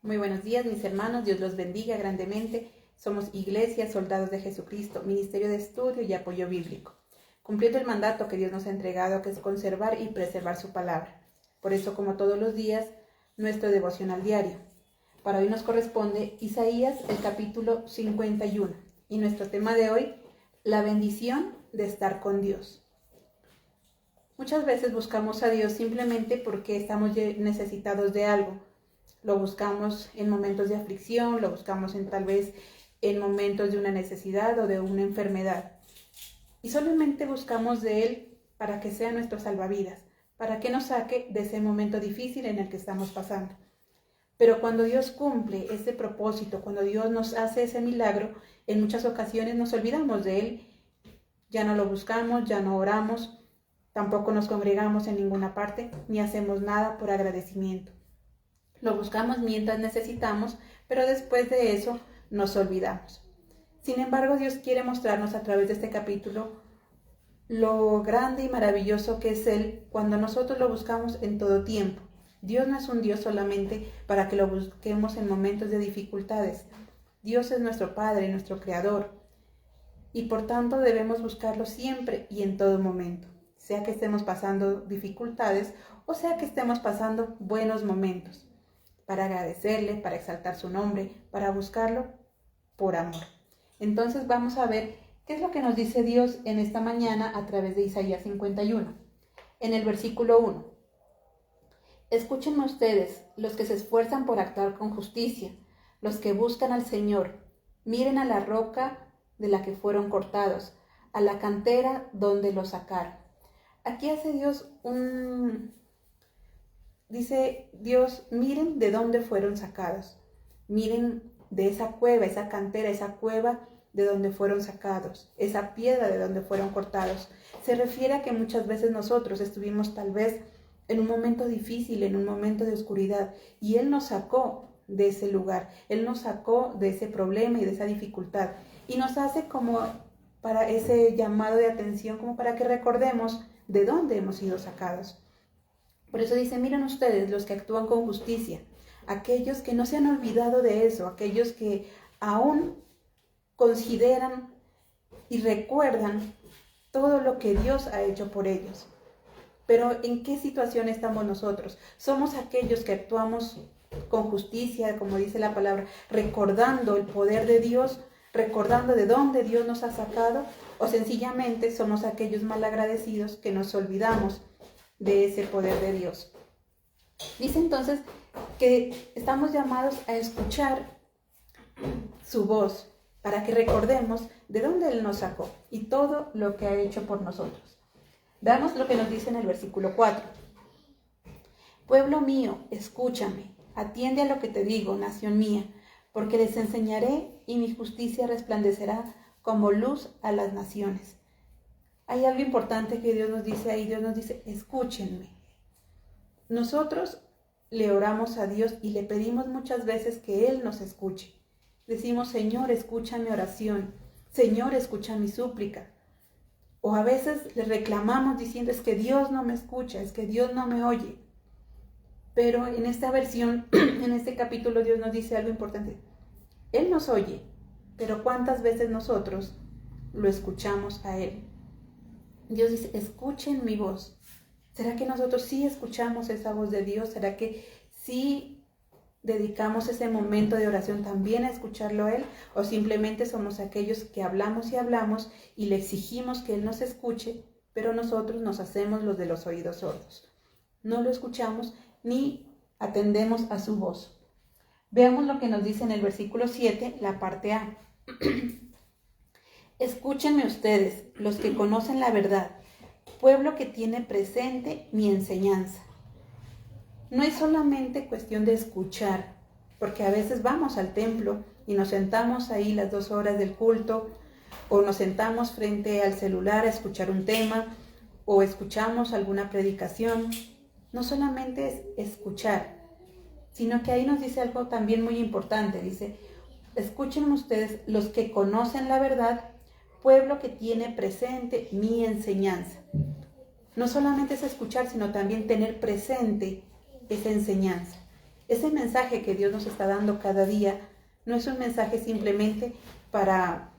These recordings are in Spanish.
Muy buenos días, mis hermanos. Dios los bendiga grandemente. Somos Iglesia, Soldados de Jesucristo, Ministerio de Estudio y Apoyo Bíblico, cumpliendo el mandato que Dios nos ha entregado, que es conservar y preservar su palabra. Por eso, como todos los días, nuestro devocional diario. Para hoy nos corresponde Isaías, el capítulo 51. Y nuestro tema de hoy, la bendición de estar con Dios. Muchas veces buscamos a Dios simplemente porque estamos necesitados de algo. Lo buscamos en momentos de aflicción, lo buscamos tal vez en momentos de una necesidad o de una enfermedad. Y solamente buscamos de Él para que sea nuestro salvavidas, para que nos saque de ese momento difícil en el que estamos pasando. Pero cuando Dios cumple ese propósito, cuando Dios nos hace ese milagro, en muchas ocasiones nos olvidamos de Él. Ya no lo buscamos, ya no oramos, tampoco nos congregamos en ninguna parte, ni hacemos nada por agradecimiento. Lo buscamos mientras necesitamos, pero después de eso nos olvidamos. Sin embargo, Dios quiere mostrarnos a través de este capítulo lo grande y maravilloso que es Él cuando nosotros lo buscamos en todo tiempo. Dios no es un Dios solamente para que lo busquemos en momentos de dificultades. Dios es nuestro Padre, nuestro Creador, y por tanto debemos buscarlo siempre y en todo momento, sea que estemos pasando dificultades o sea que estemos pasando buenos momentos, para agradecerle, para exaltar su nombre, para buscarlo por amor. Entonces vamos a ver qué es lo que nos dice Dios en esta mañana a través de Isaías 51. En el versículo 1. Escúchenme ustedes, los que se esfuerzan por actuar con justicia, los que buscan al Señor. Miren a la roca de la que fueron cortados, a la cantera donde los sacaron. Aquí hace Dios Dice Dios, miren de dónde fueron sacados. Miren de esa cueva, esa cantera, esa cueva de donde fueron sacados, esa piedra de donde fueron cortados. Se refiere a que muchas veces nosotros estuvimos tal vez en un momento difícil, en un momento de oscuridad, y Él nos sacó de ese lugar, Él nos sacó de ese problema y de esa dificultad, y nos hace como para ese llamado de atención, como para que recordemos de dónde hemos sido sacados. Por eso dice, miren ustedes los que actúan con justicia, aquellos que no se han olvidado de eso, aquellos que aún consideran y recuerdan todo lo que Dios ha hecho por ellos. Pero ¿en qué situación estamos nosotros? Somos aquellos que actuamos con justicia, como dice la palabra, recordando el poder de Dios, recordando de dónde Dios nos ha sacado, o sencillamente somos aquellos malagradecidos que nos olvidamos de ese poder de Dios. Dice entonces que estamos llamados a escuchar su voz para que recordemos de dónde Él nos sacó y todo lo que ha hecho por nosotros. Veamos lo que nos dice en el versículo 4. Pueblo mío, escúchame, atiende a lo que te digo, nación mía, porque les enseñaré y mi justicia resplandecerá como luz a las naciones. Hay algo importante que Dios nos dice ahí. Dios nos dice, escúchenme. Nosotros le oramos a Dios y le pedimos muchas veces que Él nos escuche. Decimos, Señor, escucha mi oración. Señor, escucha mi súplica. O a veces le reclamamos diciendo, es que Dios no me escucha, es que Dios no me oye. Pero en esta versión, en este capítulo, Dios nos dice algo importante. Él nos oye, pero ¿cuántas veces nosotros lo escuchamos a Él? Dios dice, escuchen mi voz. ¿Será que nosotros sí escuchamos esa voz de Dios? ¿Será que sí dedicamos ese momento de oración también a escucharlo a Él? ¿O simplemente somos aquellos que hablamos y hablamos y le exigimos que Él nos escuche, pero nosotros nos hacemos los de los oídos sordos? No lo escuchamos ni atendemos a su voz. Veamos lo que nos dice en el versículo 7, la parte A. Escúchenme ustedes, los que conocen la verdad, pueblo que tiene presente mi enseñanza. No es solamente cuestión de escuchar, porque a veces vamos al templo y nos sentamos ahí las 2 horas del culto, o nos sentamos frente al celular a escuchar un tema, o escuchamos alguna predicación. No solamente es escuchar, sino que ahí nos dice algo también muy importante. Dice, escuchen ustedes, los que conocen la verdad, pueblo que tiene presente mi enseñanza. No solamente es escuchar, sino también tener presente esa enseñanza. Ese mensaje que Dios nos está dando cada día no es un mensaje simplemente para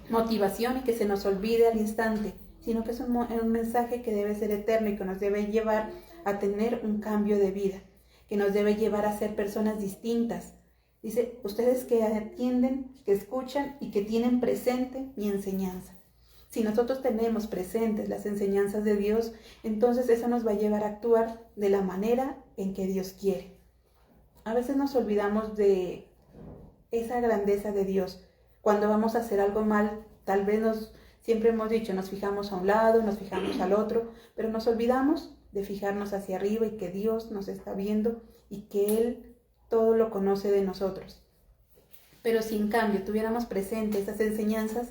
motivación y que se nos olvide al instante, sino que es un mensaje que debe ser eterno y que nos debe llevar a tener un cambio de vida, que nos debe llevar a ser personas distintas. Dice, ustedes que atienden, que escuchan y que tienen presente mi enseñanza. Si nosotros tenemos presentes las enseñanzas de Dios, entonces eso nos va a llevar a actuar de la manera en que Dios quiere. A veces nos olvidamos de esa grandeza de Dios. Cuando vamos a hacer algo mal, tal vez siempre hemos dicho, nos fijamos a un lado, nos fijamos al otro, pero nos olvidamos de fijarnos hacia arriba y que Dios nos está viendo y que Él todo lo conoce de nosotros. Pero si en cambio tuviéramos presentes esas enseñanzas,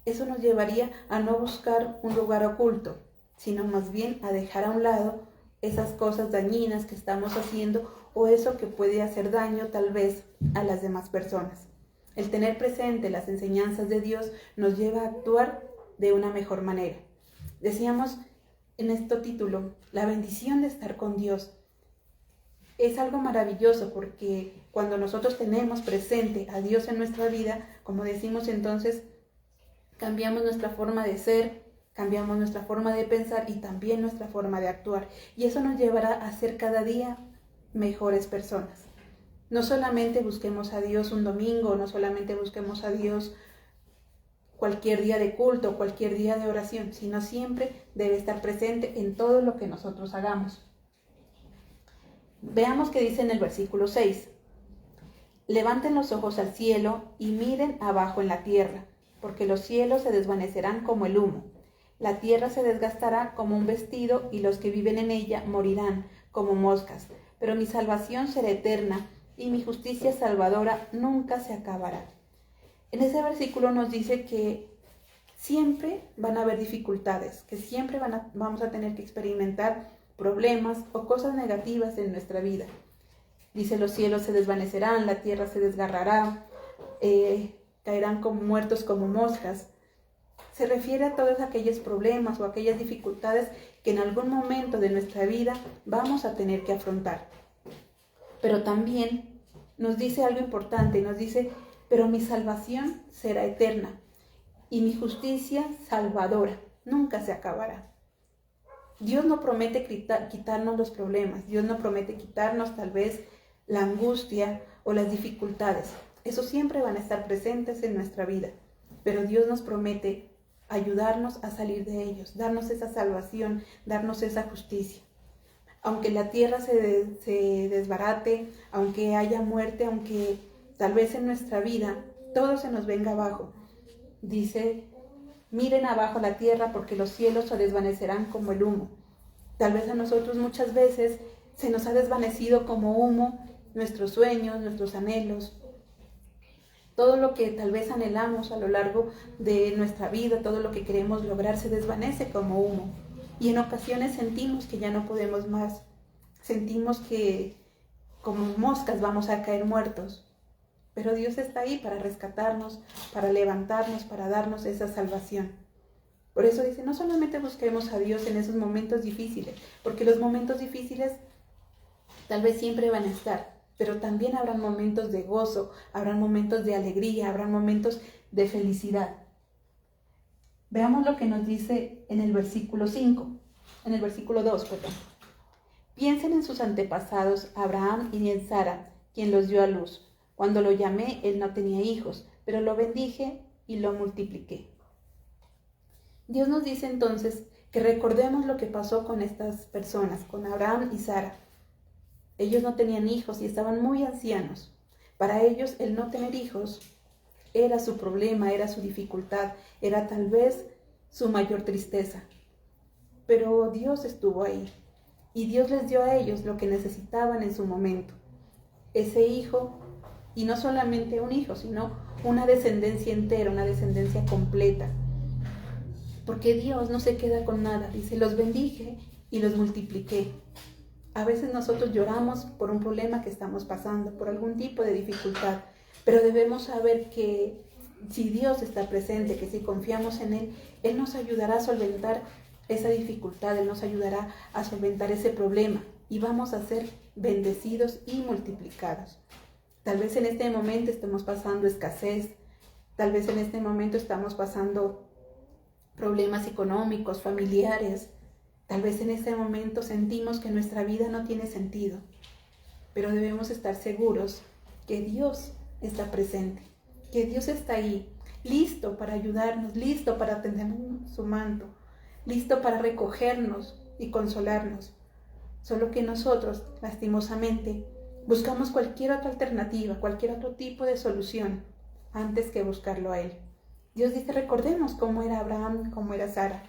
eso nos llevaría a no buscar un lugar oculto, sino más bien a dejar a un lado esas cosas dañinas que estamos haciendo o eso que puede hacer daño tal vez a las demás personas. El tener presente las enseñanzas de Dios nos lleva a actuar de una mejor manera. Decíamos en este título, la bendición de estar con Dios. Es algo maravilloso porque cuando nosotros tenemos presente a Dios en nuestra vida, como decimos entonces, cambiamos nuestra forma de ser, cambiamos nuestra forma de pensar y también nuestra forma de actuar. Y eso nos llevará a ser cada día mejores personas. No solamente busquemos a Dios un domingo, no solamente busquemos a Dios cualquier día de culto, cualquier día de oración, sino siempre debe estar presente en todo lo que nosotros hagamos. Veamos qué dice en el versículo 6. Levanten los ojos al cielo y miren abajo en la tierra, porque los cielos se desvanecerán como el humo. La tierra se desgastará como un vestido y los que viven en ella morirán como moscas. Pero mi salvación será eterna y mi justicia salvadora nunca se acabará. En ese versículo nos dice que siempre van a haber dificultades, que siempre vamos a tener que experimentar problemas o cosas negativas en nuestra vida. Dice, los cielos se desvanecerán, la tierra se desgarrará, caerán como muertos como moscas. Se refiere a todos aquellos problemas o aquellas dificultades que en algún momento de nuestra vida vamos a tener que afrontar. Pero también nos dice algo importante, nos dice, pero mi salvación será eterna y mi justicia salvadora nunca se acabará. Dios no promete quitarnos los problemas, Dios no promete quitarnos tal vez la angustia o las dificultades. Eso siempre van a estar presentes en nuestra vida, pero Dios nos promete ayudarnos a salir de ellos, darnos esa salvación, darnos esa justicia. Aunque la tierra se desbarate, aunque haya muerte, aunque tal vez en nuestra vida todo se nos venga abajo. Dice, miren abajo la tierra porque los cielos se desvanecerán como el humo. Tal vez a nosotros muchas veces se nos ha desvanecido como humo nuestros sueños, nuestros anhelos, todo lo que tal vez anhelamos a lo largo de nuestra vida, todo lo que queremos lograr se desvanece como humo. Y en ocasiones sentimos que ya no podemos más. Sentimos que como moscas vamos a caer muertos. Pero Dios está ahí para rescatarnos, para levantarnos, para darnos esa salvación. Por eso dice, no solamente busquemos a Dios en esos momentos difíciles, porque los momentos difíciles tal vez siempre van a estar, pero también habrán momentos de gozo, habrán momentos de alegría, habrán momentos de felicidad. Veamos lo que nos dice en el versículo 2, perdón. Piensen en sus antepasados, Abraham y en Sara, quien los dio a luz. Cuando lo llamé, él no tenía hijos, pero lo bendije y lo multipliqué. Dios nos dice entonces que recordemos lo que pasó con estas personas, con Abraham y Sara. Ellos no tenían hijos y estaban muy ancianos. Para ellos el no tener hijos era su problema, era su dificultad, era tal vez su mayor tristeza. Pero Dios estuvo ahí y Dios les dio a ellos lo que necesitaban en su momento. Ese hijo, y no solamente un hijo, sino una descendencia entera, una descendencia completa. Porque Dios no se queda con nada, dice, los bendije y los multipliqué. A veces nosotros lloramos por un problema que estamos pasando, por algún tipo de dificultad, pero debemos saber que si Dios está presente, que si confiamos en Él, Él nos ayudará a solventar esa dificultad, Él nos ayudará a solventar ese problema y vamos a ser bendecidos y multiplicados. Tal vez en este momento estemos pasando escasez, tal vez en este momento estamos pasando problemas económicos, familiares, tal vez en este momento sentimos que nuestra vida no tiene sentido, pero debemos estar seguros que Dios está presente, que Dios está ahí, listo para ayudarnos, listo para tendernos su manto, listo para recogernos y consolarnos. Solo que nosotros, lastimosamente, buscamos cualquier otra alternativa, cualquier otro tipo de solución antes que buscarlo a Él. Dios dice, recordemos cómo era Abraham, cómo era Sara.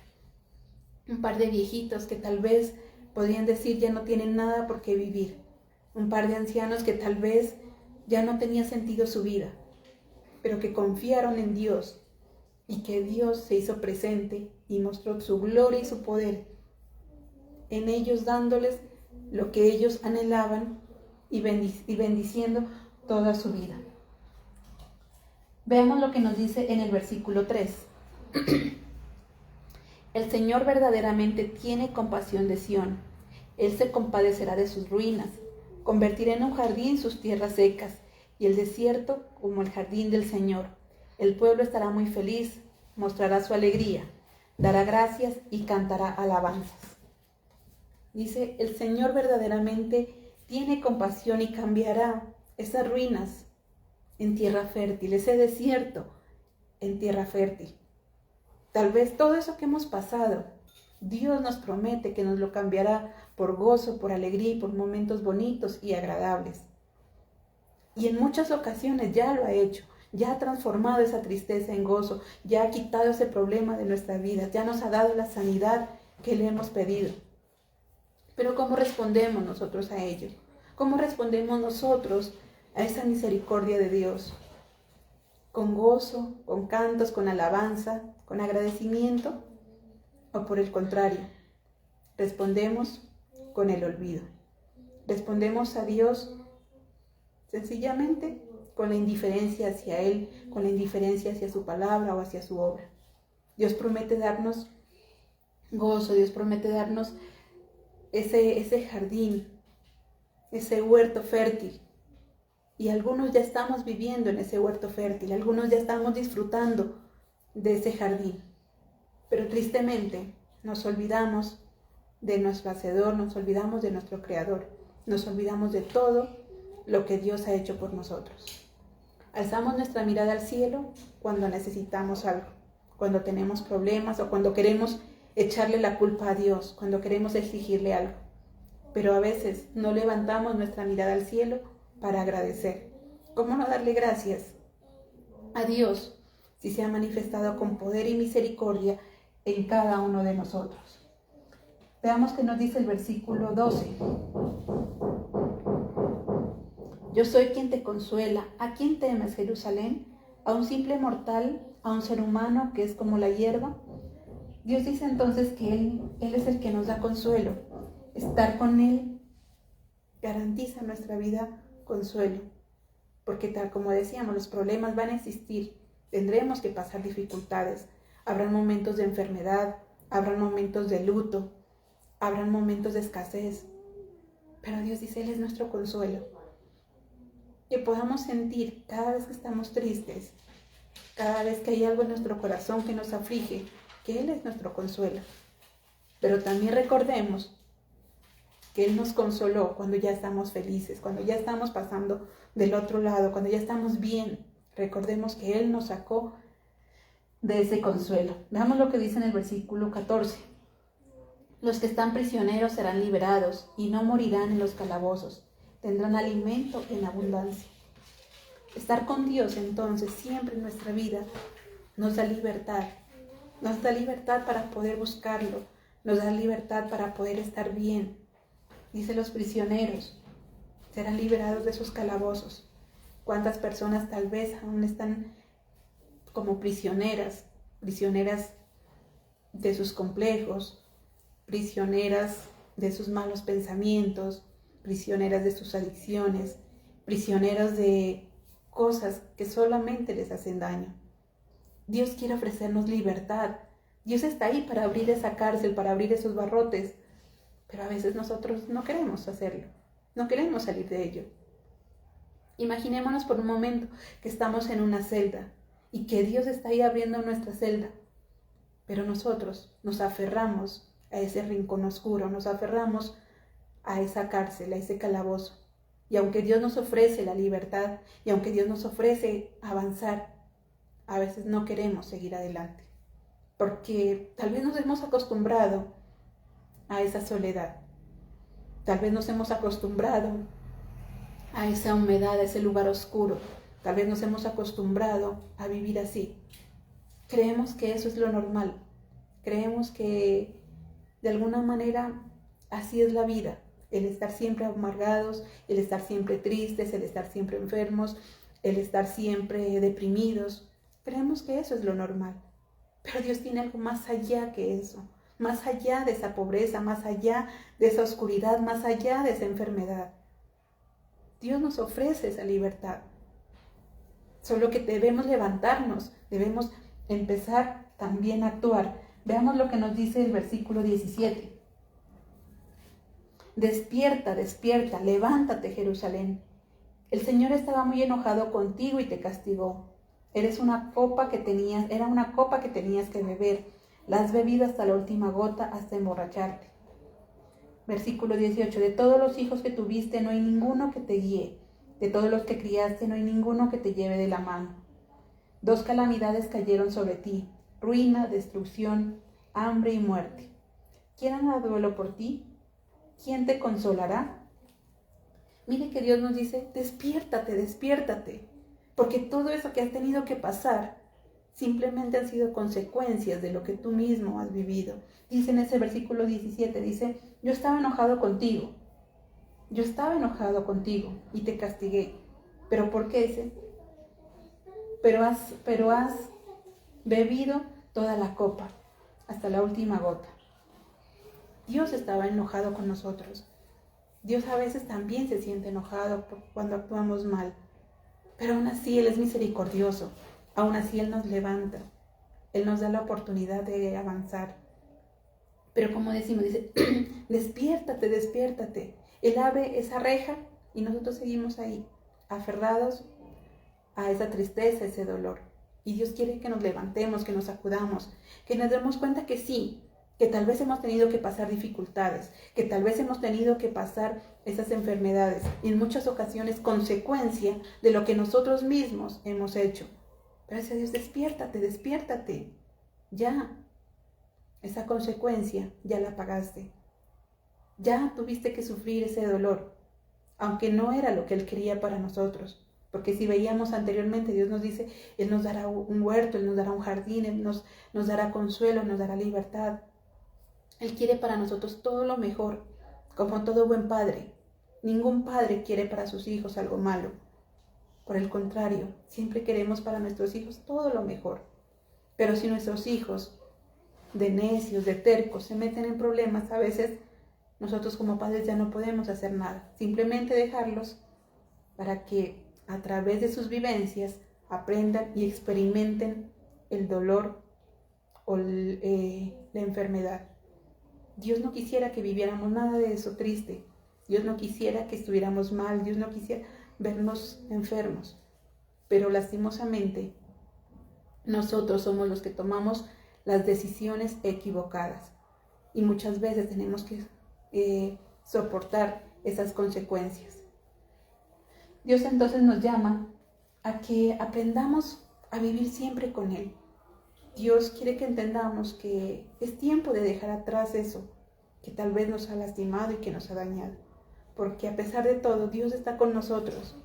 Un par de viejitos que tal vez podrían decir ya no tienen nada por qué vivir. Un par de ancianos que tal vez ya no tenía sentido su vida, pero que confiaron en Dios y que Dios se hizo presente y mostró su gloria y su poder en ellos, dándoles lo que ellos anhelaban y bendiciendo toda su vida. Veamos lo que nos dice en el versículo 3. El Señor verdaderamente tiene compasión de Sión. Él se compadecerá de sus ruinas, convertirá en un jardín sus tierras secas y el desierto como el jardín del Señor. El pueblo estará muy feliz, mostrará su alegría, dará gracias y cantará alabanzas. Dice, el Señor verdaderamente tiene compasión y cambiará esas ruinas en tierra fértil, ese desierto en tierra fértil. Tal vez todo eso que hemos pasado, Dios nos promete que nos lo cambiará por gozo, por alegría y por momentos bonitos y agradables. Y en muchas ocasiones ya lo ha hecho, ya ha transformado esa tristeza en gozo, ya ha quitado ese problema de nuestra vida, ya nos ha dado la sanidad que le hemos pedido. Pero ¿cómo respondemos nosotros a ello? ¿Cómo respondemos nosotros a esa misericordia de Dios? ¿Con gozo, con cantos, con alabanza, con agradecimiento? ¿O por el contrario, respondemos con el olvido? Respondemos a Dios sencillamente con la indiferencia hacia Él, con la indiferencia hacia su palabra o hacia su obra. Dios promete darnos gozo, Dios promete darnos ese jardín, ese huerto fértil. Y algunos ya estamos viviendo en ese huerto fértil, algunos ya estamos disfrutando de ese jardín. Pero tristemente nos olvidamos de nuestro Hacedor, nos olvidamos de nuestro Creador, nos olvidamos de todo lo que Dios ha hecho por nosotros. Alzamos nuestra mirada al cielo cuando necesitamos algo, cuando tenemos problemas o cuando queremos echarle la culpa a Dios, cuando queremos exigirle algo. Pero a veces no levantamos nuestra mirada al cielo para agradecer. ¿Cómo no darle gracias a Dios si se ha manifestado con poder y misericordia en cada uno de nosotros? Veamos qué nos dice el versículo 12. Yo soy quien te consuela. ¿A quién temes, Jerusalén? ¿A un simple mortal? ¿A un ser humano que es como la hierba? Dios dice entonces que Él es el que nos da consuelo. Estar con Él garantiza nuestra vida consuelo. Porque tal como decíamos, los problemas van a existir. Tendremos que pasar dificultades. Habrán momentos de enfermedad, habrán momentos de luto, habrán momentos de escasez. Pero Dios dice, Él es nuestro consuelo. Que podamos sentir cada vez que estamos tristes, cada vez que hay algo en nuestro corazón que nos aflige, que Él es nuestro consuelo. Pero también recordemos que Él nos consoló cuando ya estamos felices, cuando ya estamos pasando del otro lado, cuando ya estamos bien. Recordemos que Él nos sacó de ese consuelo. Veamos lo que dice en el versículo 14. Los que están prisioneros serán liberados y no morirán en los calabozos. Tendrán alimento en abundancia. Estar con Dios entonces siempre en nuestra vida nos da libertad. Nos da libertad para poder buscarlo. Nos da libertad para poder estar bien. Dice, los prisioneros serán liberados de sus calabozos. ¿Cuántas personas tal vez aún están como prisioneras de sus complejos, prisioneras de sus malos pensamientos, prisioneras de sus adicciones, prisioneras de cosas que solamente les hacen daño? Dios quiere ofrecernos libertad. Dios está ahí para abrir esa cárcel, para abrir esos barrotes, pero a veces nosotros no queremos hacerlo. No queremos salir de ello. Imaginémonos por un momento que estamos en una celda y que Dios está ahí abriendo nuestra celda, pero nosotros nos aferramos a ese rincón oscuro, nos aferramos a esa cárcel, a ese calabozo. Y aunque Dios nos ofrece la libertad y aunque Dios nos ofrece avanzar, a veces no queremos seguir adelante, porque tal vez nos hemos acostumbrado a esa soledad, tal vez nos hemos acostumbrado a esa humedad, a ese lugar oscuro, tal vez nos hemos acostumbrado a vivir así. Creemos que eso es lo normal, creemos que de alguna manera así es la vida, el estar siempre amargados, el estar siempre tristes, el estar siempre enfermos, el estar siempre deprimidos. Creemos que eso es lo normal, pero Dios tiene algo más allá que eso, más allá de esa pobreza, más allá de esa oscuridad, más allá de esa enfermedad. Dios nos ofrece esa libertad, solo que debemos levantarnos, debemos empezar también a actuar. Veamos lo que nos dice el versículo 17. Despierta, despierta, levántate, Jerusalén. El Señor estaba muy enojado contigo y te castigó. Era una copa que tenías que beber. La has bebido hasta la última gota, hasta emborracharte. Versículo 18. De todos los hijos que tuviste no hay ninguno que te guíe. De todos los que criaste no hay ninguno que te lleve de la mano. 2 calamidades cayeron sobre ti: ruina, destrucción, hambre y muerte. ¿Quién hará duelo por ti? ¿Quién te consolará? Mire que Dios nos dice: despiértate, despiértate, porque todo eso que has tenido que pasar simplemente han sido consecuencias de lo que tú mismo has vivido. Dice en ese versículo 17, dice: yo estaba enojado contigo y te castigué. ¿Pero por qué? Dice: pero has bebido toda la copa, hasta la última gota. Dios estaba enojado con nosotros. Dios a veces también se siente enojado cuando actuamos mal, pero aún así Él es misericordioso, aún así Él nos levanta, Él nos da la oportunidad de avanzar. Pero como decimos, dice: despiértate, despiértate. Él abre esa reja y nosotros seguimos ahí, aferrados a esa tristeza, ese dolor. Y Dios quiere que nos levantemos, que nos sacudamos, que nos demos cuenta que sí, que tal vez hemos tenido que pasar dificultades, que tal vez hemos tenido que pasar esas enfermedades, y en muchas ocasiones consecuencia de lo que nosotros mismos hemos hecho. Pero dice Dios: despiértate, despiértate. Ya, esa consecuencia ya la pagaste. Ya tuviste que sufrir ese dolor, aunque no era lo que Él quería para nosotros. Porque si veíamos anteriormente, Dios nos dice: Él nos dará un huerto, Él nos dará un jardín, Él nos dará consuelo, nos dará libertad. Él quiere para nosotros todo lo mejor, como todo buen padre. Ningún padre quiere para sus hijos algo malo. Por el contrario, siempre queremos para nuestros hijos todo lo mejor. Pero si nuestros hijos, de necios, de tercos, se meten en problemas, a veces nosotros como padres ya no podemos hacer nada. Simplemente dejarlos para que a través de sus vivencias aprendan y experimenten el dolor o la enfermedad. Dios no quisiera que viviéramos nada de eso triste. Dios no quisiera que estuviéramos mal. Dios no quisiera vernos enfermos. Pero lastimosamente, nosotros somos los que tomamos las decisiones equivocadas. Y muchas veces tenemos que soportar esas consecuencias. Dios entonces nos llama a que aprendamos a vivir siempre con Él. Dios quiere que entendamos que es tiempo de dejar atrás eso que tal vez nos ha lastimado y que nos ha dañado. Porque a pesar de todo, Dios está con nosotros.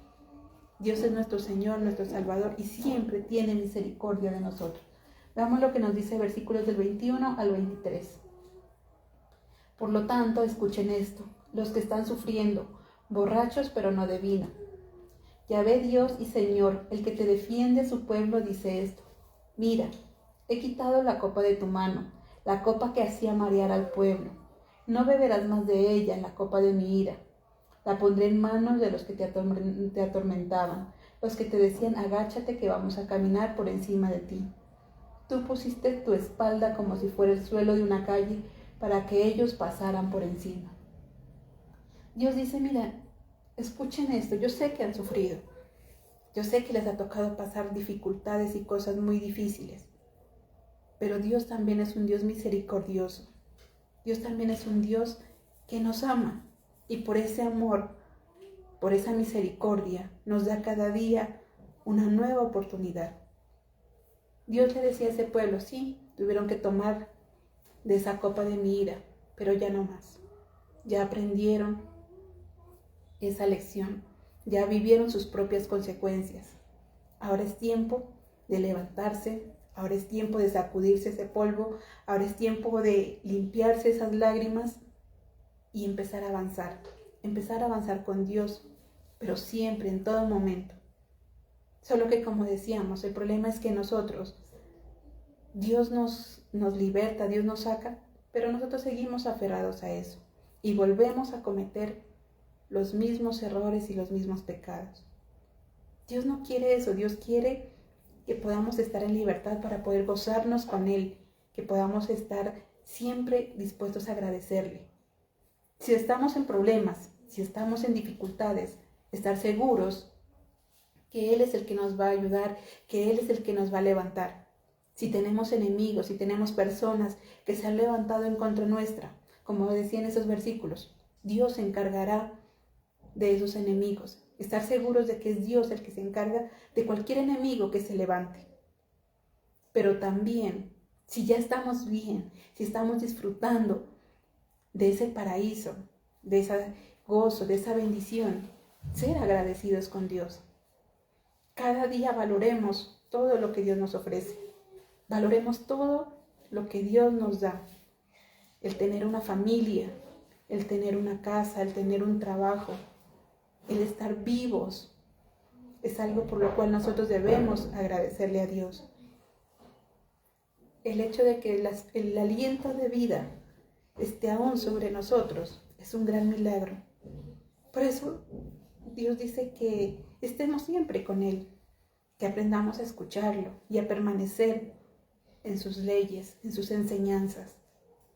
Dios es nuestro Señor, nuestro Salvador, y siempre tiene misericordia de nosotros. Veamos lo que nos dice versículos del 21 al 23. Por lo tanto, escuchen esto: los que están sufriendo, borrachos pero no de vino. Yahvé Dios y Señor, el que te defiende a su pueblo, dice esto: mira, he quitado la copa de tu mano, la copa que hacía marear al pueblo. No beberás más de ella, la copa de mi ira. La pondré en manos de los que te atormentaban, los que te decían: agáchate que vamos a caminar por encima de ti. Tú pusiste tu espalda como si fuera el suelo de una calle para que ellos pasaran por encima. Dios dice: mira, escuchen esto, yo sé que han sufrido, yo sé que les ha tocado pasar dificultades y cosas muy difíciles, pero Dios también es un Dios misericordioso. Dios también es un Dios que nos ama y por ese amor, por esa misericordia, nos da cada día una nueva oportunidad. Dios le decía a ese pueblo, sí, tuvieron que tomar de esa copa de mi ira, pero ya no más. Ya aprendieron esa lección, ya vivieron sus propias consecuencias. Ahora es tiempo de levantarse, ahora es tiempo de sacudirse ese polvo, ahora es tiempo de limpiarse esas lágrimas y empezar a avanzar con Dios, pero siempre, en todo momento. Solo que, como decíamos, el problema es que nosotros, Dios nos liberta, Dios nos saca, pero nosotros seguimos aferrados a eso y volvemos a cometer los mismos errores y los mismos pecados. Dios no quiere eso, Dios quiere que podamos estar en libertad para poder gozarnos con Él, que podamos estar siempre dispuestos a agradecerle. Si estamos en problemas, si estamos en dificultades, estar seguros que Él es el que nos va a ayudar, que Él es el que nos va a levantar. Si tenemos enemigos, si tenemos personas que se han levantado en contra nuestra, como decía en esos versículos, Dios se encargará de esos enemigos. Estar seguros de que es Dios el que se encarga de cualquier enemigo que se levante. Pero también, si ya estamos bien, si estamos disfrutando de ese paraíso, de ese gozo, de esa bendición, ser agradecidos con Dios. Cada día valoremos todo lo que Dios nos ofrece. Valoremos todo lo que Dios nos da. El tener una familia, el tener una casa, el tener un trabajo, el estar vivos, es algo por lo cual nosotros debemos agradecerle a Dios. El hecho de que el aliento de vida esté aún sobre nosotros es un gran milagro. Por eso Dios dice que estemos siempre con Él, que aprendamos a escucharlo y a permanecer en sus leyes, en sus enseñanzas.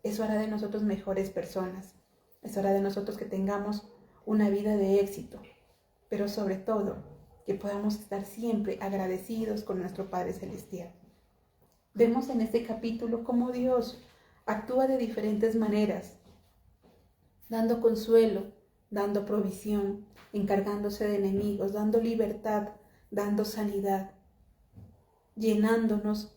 Eso hará de nosotros mejores personas. Eso hará de nosotros que tengamos una vida de éxito, pero sobre todo que podamos estar siempre agradecidos con nuestro Padre Celestial. Vemos en este capítulo cómo Dios actúa de diferentes maneras, dando consuelo, dando provisión, encargándose de enemigos, dando libertad, dando sanidad, llenándonos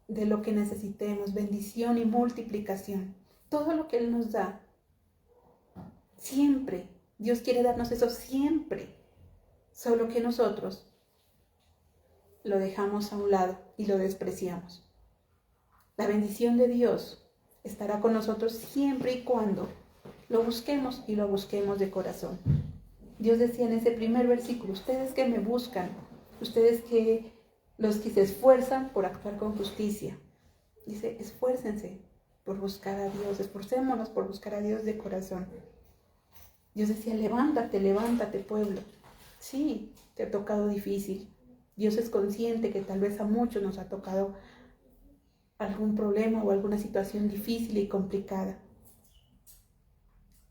de lo que necesitemos, bendición y multiplicación. Todo lo que Él nos da, siempre, Dios quiere darnos eso siempre, solo que nosotros lo dejamos a un lado y lo despreciamos. La bendición de Dios estará con nosotros siempre y cuando lo busquemos y lo busquemos de corazón. Dios decía en ese primer versículo, ustedes que me buscan, ustedes que los que se esfuerzan por actuar con justicia. Dice, esfuércense por buscar a Dios, esforcémonos por buscar a Dios de corazón. Dios decía, levántate, levántate, pueblo. Sí, te ha tocado difícil. Dios es consciente que tal vez a muchos nos ha tocado algún problema o alguna situación difícil y complicada.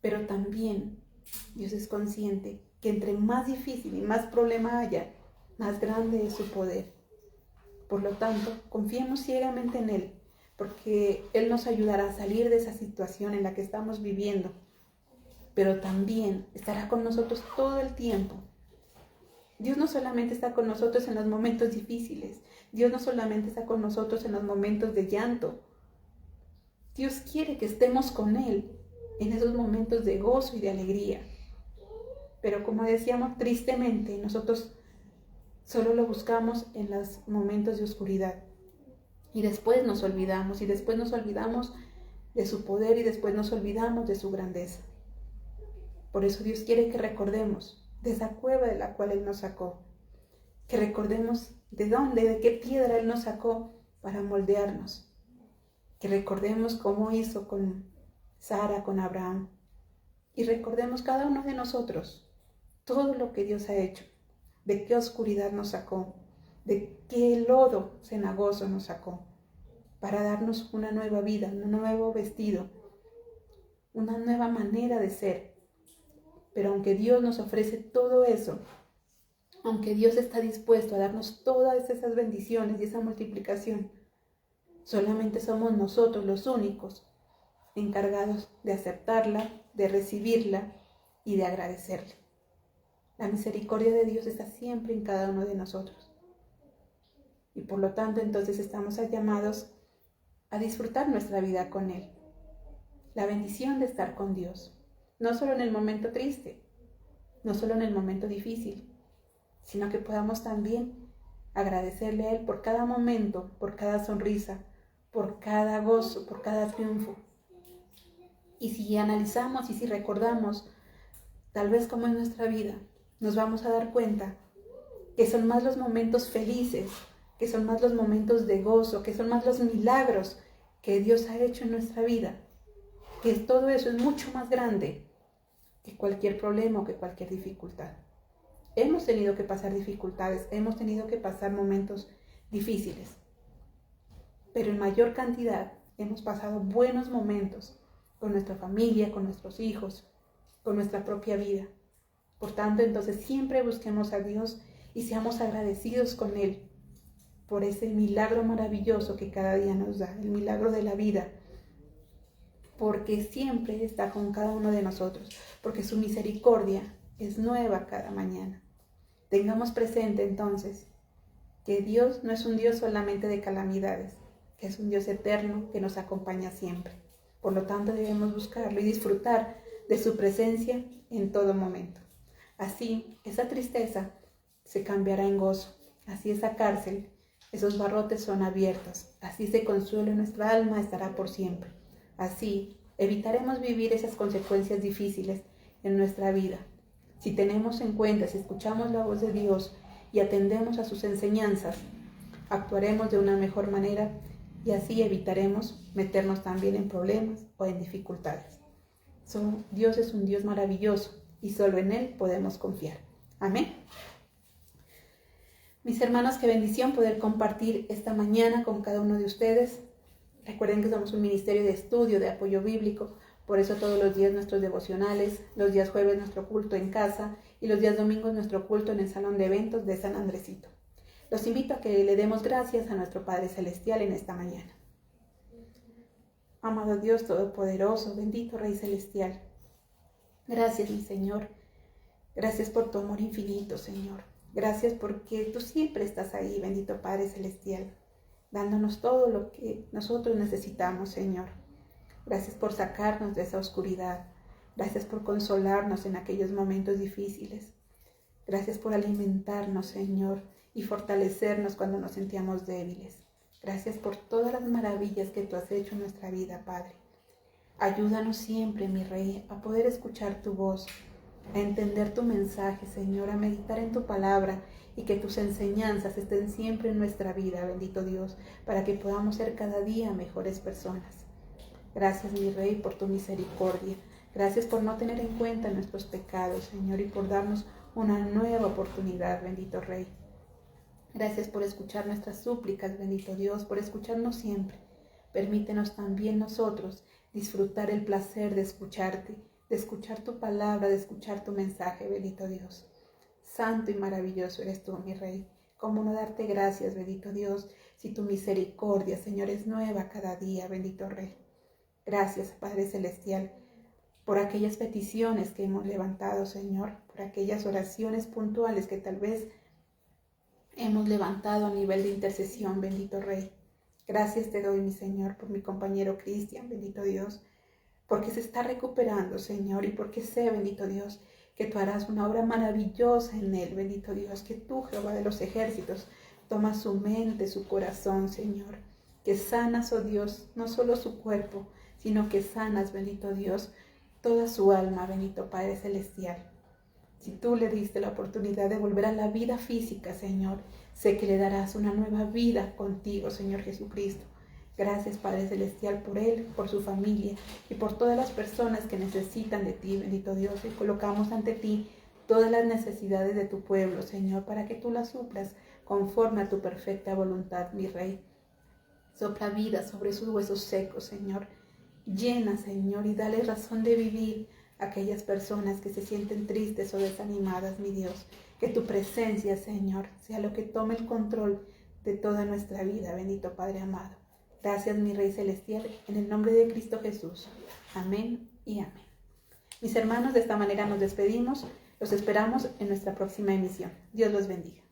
Pero también Dios es consciente que entre más difícil y más problema haya, más grande es su poder. Por lo tanto, confiemos ciegamente en Él, porque Él nos ayudará a salir de esa situación en la que estamos viviendo, pero también estará con nosotros todo el tiempo. Dios no solamente está con nosotros en los momentos difíciles, Dios no solamente está con nosotros en los momentos de llanto. Dios quiere que estemos con Él en esos momentos de gozo y de alegría. Pero como decíamos, tristemente, nosotros solo lo buscamos en los momentos de oscuridad. Y después nos olvidamos, de su poder y después nos olvidamos de su grandeza. Por eso Dios quiere que recordemos de esa cueva de la cual Él nos sacó. Que recordemos de qué piedra Él nos sacó para moldearnos. Que recordemos cómo hizo con Sara, con Abraham. Y recordemos cada uno de nosotros todo lo que Dios ha hecho. De qué oscuridad nos sacó. De qué lodo cenagoso nos sacó. Para darnos una nueva vida, un nuevo vestido, una nueva manera de ser. Pero aunque Dios nos ofrece todo eso, aunque Dios está dispuesto a darnos todas esas bendiciones y esa multiplicación, solamente somos nosotros los únicos encargados de aceptarla, de recibirla y de agradecerle. La misericordia de Dios está siempre en cada uno de nosotros. Y por lo tanto, entonces estamos llamados a disfrutar nuestra vida con Él. La bendición de estar con Dios, no solo en el momento triste, no solo en el momento difícil, sino que podamos también agradecerle a Él por cada momento, por cada sonrisa, por cada gozo, por cada triunfo. Y si analizamos y si recordamos, tal vez como en nuestra vida, nos vamos a dar cuenta que son más los momentos felices, que son más los momentos de gozo, que son más los milagros que Dios ha hecho en nuestra vida, que todo eso es mucho más grande que cualquier problema o que cualquier dificultad. Hemos tenido que pasar dificultades, hemos tenido que pasar momentos difíciles, pero en mayor cantidad hemos pasado buenos momentos con nuestra familia, con nuestros hijos, con nuestra propia vida. Por tanto, entonces siempre busquemos a Dios y seamos agradecidos con Él por ese milagro maravilloso que cada día nos da, el milagro de la vida, porque siempre está con cada uno de nosotros, porque su misericordia es nueva cada mañana. Tengamos presente entonces que Dios no es un Dios solamente de calamidades, que es un Dios eterno que nos acompaña siempre. Por lo tanto, debemos buscarlo y disfrutar de su presencia en todo momento. Así, esa tristeza se cambiará en gozo. Así esa cárcel, esos barrotes son abiertos. Así ese consuelo en nuestra alma estará por siempre. Así evitaremos vivir esas consecuencias difíciles en nuestra vida. Si tenemos en cuenta, si escuchamos la voz de Dios y atendemos a sus enseñanzas, actuaremos de una mejor manera y así evitaremos meternos también en problemas o en dificultades. Dios es un Dios maravilloso y solo en Él podemos confiar. Amén. Mis hermanos, qué bendición poder compartir esta mañana con cada uno de ustedes. Recuerden que somos un ministerio de estudio, de apoyo bíblico, por eso todos los días nuestros devocionales, los días jueves nuestro culto en casa y los días domingos nuestro culto en el salón de eventos de San Andresito. Los invito a que le demos gracias a nuestro Padre Celestial en esta mañana. Amado Dios Todopoderoso, bendito Rey Celestial, gracias mi Señor, gracias por tu amor infinito, Señor. Gracias porque tú siempre estás ahí, bendito Padre Celestial, dándonos todo lo que nosotros necesitamos, Señor. Gracias por sacarnos de esa oscuridad. Gracias por consolarnos en aquellos momentos difíciles. Gracias por alimentarnos, Señor, y fortalecernos cuando nos sentíamos débiles. Gracias por todas las maravillas que tú has hecho en nuestra vida, Padre. Ayúdanos siempre, mi Rey, a poder escuchar tu voz, a entender tu mensaje, Señor, a meditar en tu palabra y que tus enseñanzas estén siempre en nuestra vida, bendito Dios, para que podamos ser cada día mejores personas. Gracias, mi Rey, por tu misericordia. Gracias por no tener en cuenta nuestros pecados, Señor, y por darnos una nueva oportunidad, bendito Rey. Gracias por escuchar nuestras súplicas, bendito Dios, por escucharnos siempre. Permítenos también nosotros disfrutar el placer de escucharte, de escuchar tu palabra, de escuchar tu mensaje, bendito Dios. Santo y maravilloso eres tú, mi Rey. ¿Cómo no darte gracias, bendito Dios, si tu misericordia, Señor, es nueva cada día, bendito Rey? Gracias, Padre Celestial, por aquellas peticiones que hemos levantado, Señor, por aquellas oraciones puntuales que tal vez hemos levantado a nivel de intercesión, bendito Rey. Gracias te doy, mi Señor, por mi compañero Cristian, bendito Dios, porque se está recuperando, Señor, y porque sé, bendito Dios, que tú harás una obra maravillosa en él, bendito Dios, que tú, Jehová de los ejércitos, tomas su mente, su corazón, Señor, que sanas, oh Dios, no solo su cuerpo, sino que sanas, bendito Dios, toda su alma, bendito Padre Celestial. Si tú le diste la oportunidad de volver a la vida física, Señor, sé que le darás una nueva vida contigo, Señor Jesucristo. Gracias, Padre Celestial, por él, por su familia y por todas las personas que necesitan de ti, bendito Dios. Y colocamos ante ti todas las necesidades de tu pueblo, Señor, para que tú las suplas conforme a tu perfecta voluntad, mi Rey. Sopla vida sobre sus huesos secos, Señor. Llena, Señor, y dale razón de vivir aquellas personas que se sienten tristes o desanimadas, mi Dios. Que tu presencia, Señor, sea lo que tome el control de toda nuestra vida, bendito Padre amado. Gracias, mi Rey Celestial, en el nombre de Cristo Jesús. Amén y amén. Mis hermanos, de esta manera nos despedimos. Los esperamos en nuestra próxima emisión. Dios los bendiga.